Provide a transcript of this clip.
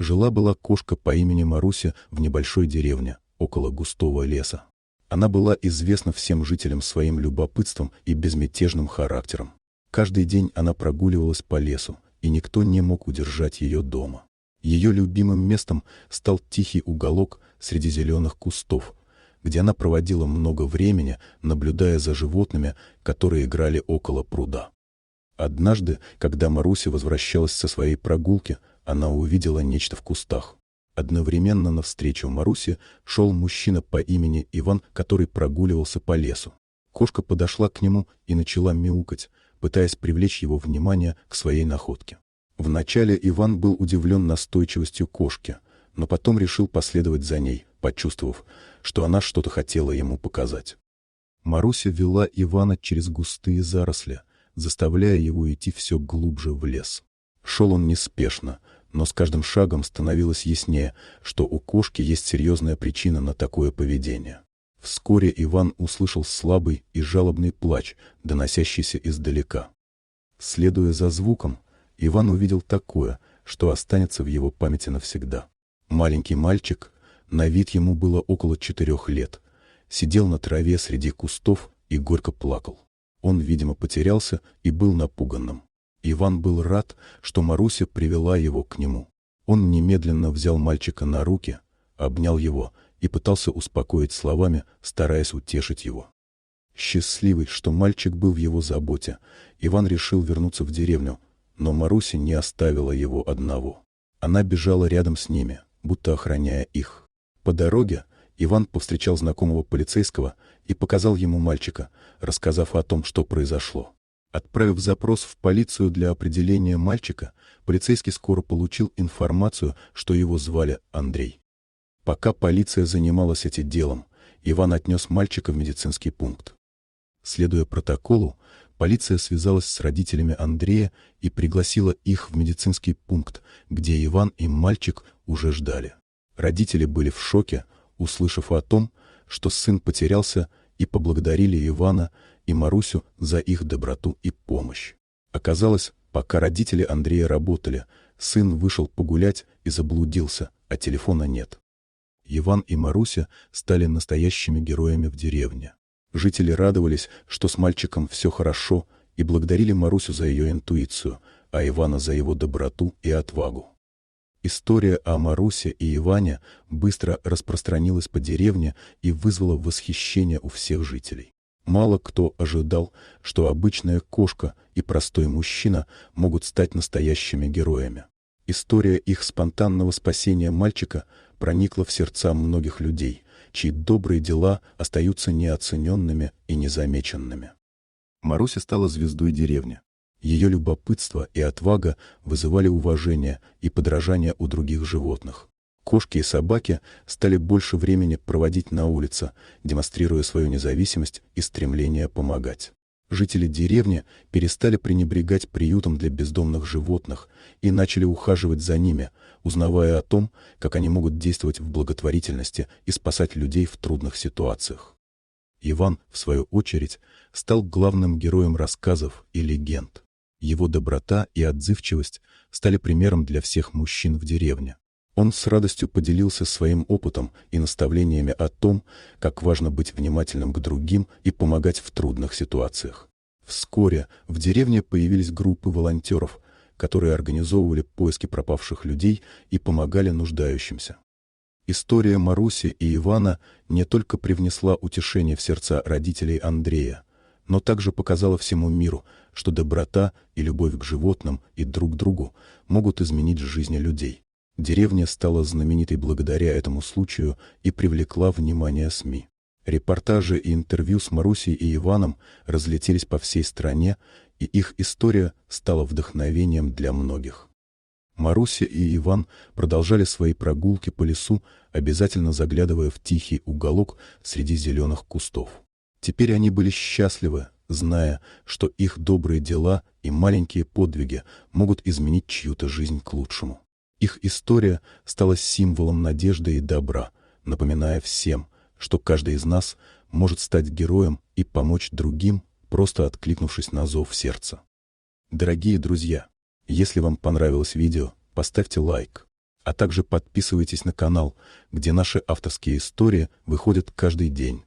Жила-была кошка по имени Маруся в небольшой деревне, около густого леса. Она была известна всем жителям своим любопытством и безмятежным характером. Каждый день она прогуливалась по лесу, и никто не мог удержать ее дома. Ее любимым местом стал тихий уголок среди зеленых кустов, где она проводила много времени, наблюдая за животными, которые играли около пруда. Однажды, когда Маруся возвращалась со своей прогулки, она увидела нечто в кустах. Одновременно навстречу Марусе шел мужчина по имени Иван, который прогуливался по лесу. Кошка подошла к нему и начала мяукать, пытаясь привлечь его внимание к своей находке. Вначале Иван был удивлен настойчивостью кошки, но потом решил последовать за ней, почувствовав, что она что-то хотела ему показать. Маруся вела Ивана через густые заросли, заставляя его идти все глубже в лес. Шел он неспешно, но с каждым шагом становилось яснее, что у кошки есть серьезная причина на такое поведение. Вскоре Иван услышал слабый и жалобный плач, доносящийся издалека. Следуя за звуком, Иван увидел такое, что останется в его памяти навсегда. Маленький мальчик, на вид ему было около 4 лет, сидел на траве среди кустов и горько плакал. Он, видимо, потерялся и был напуганным. Иван был рад, что Маруся привела его к нему. Он немедленно взял мальчика на руки, обнял его и пытался успокоить словами, стараясь утешить его. Счастливый, что мальчик был в его заботе, Иван решил вернуться в деревню, но Маруся не оставила его одного. Она бежала рядом с ними, будто охраняя их. По дороге Иван повстречал знакомого полицейского и показал ему мальчика, рассказав о том, что произошло. Отправив запрос в полицию для определения мальчика, полицейский скоро получил информацию, что его звали Андрей. Пока полиция занималась этим делом, Иван отнес мальчика в медицинский пункт. Следуя протоколу, полиция связалась с родителями Андрея и пригласила их в медицинский пункт, где Иван и мальчик уже ждали. Родители были в шоке, услышав о том, что сын потерялся, и поблагодарили Ивана и Марусю за их доброту и помощь. Оказалось, пока родители Андрея работали, сын вышел погулять и заблудился, а телефона нет. Иван и Маруся стали настоящими героями в деревне. Жители радовались, что с мальчиком все хорошо, и благодарили Марусю за ее интуицию, а Ивана за его доброту и отвагу. История о Марусе и Иване быстро распространилась по деревне и вызвала восхищение у всех жителей. Мало кто ожидал, что обычная кошка и простой мужчина могут стать настоящими героями. История их спонтанного спасения мальчика проникла в сердца многих людей, чьи добрые дела остаются неоцененными и незамеченными. Маруся стала звездой деревни. Ее любопытство и отвага вызывали уважение и подражание у других животных. Кошки и собаки стали больше времени проводить на улице, демонстрируя свою независимость и стремление помогать. Жители деревни перестали пренебрегать приютом для бездомных животных и начали ухаживать за ними, узнавая о том, как они могут действовать в благотворительности и спасать людей в трудных ситуациях. Иван, в свою очередь, стал главным героем рассказов и легенд. Его доброта и отзывчивость стали примером для всех мужчин в деревне. Он с радостью поделился своим опытом и наставлениями о том, как важно быть внимательным к другим и помогать в трудных ситуациях. Вскоре в деревне появились группы волонтеров, которые организовывали поиски пропавших людей и помогали нуждающимся. История Маруси и Ивана не только привнесла утешение в сердца родителей Андрея, но также показала всему миру, что доброта и любовь к животным и друг другу могут изменить жизни людей. Деревня стала знаменитой благодаря этому случаю и привлекла внимание СМИ. Репортажи и интервью с Марусей и Иваном разлетелись по всей стране, и их история стала вдохновением для многих. Маруся и Иван продолжали свои прогулки по лесу, обязательно заглядывая в тихий уголок среди зеленых кустов. Теперь они были счастливы, зная, что их добрые дела и маленькие подвиги могут изменить чью-то жизнь к лучшему. Их история стала символом надежды и добра, напоминая всем, что каждый из нас может стать героем и помочь другим, просто откликнувшись на зов сердца. Дорогие друзья, если вам понравилось видео, поставьте лайк. А также подписывайтесь на канал, где наши авторские истории выходят каждый день.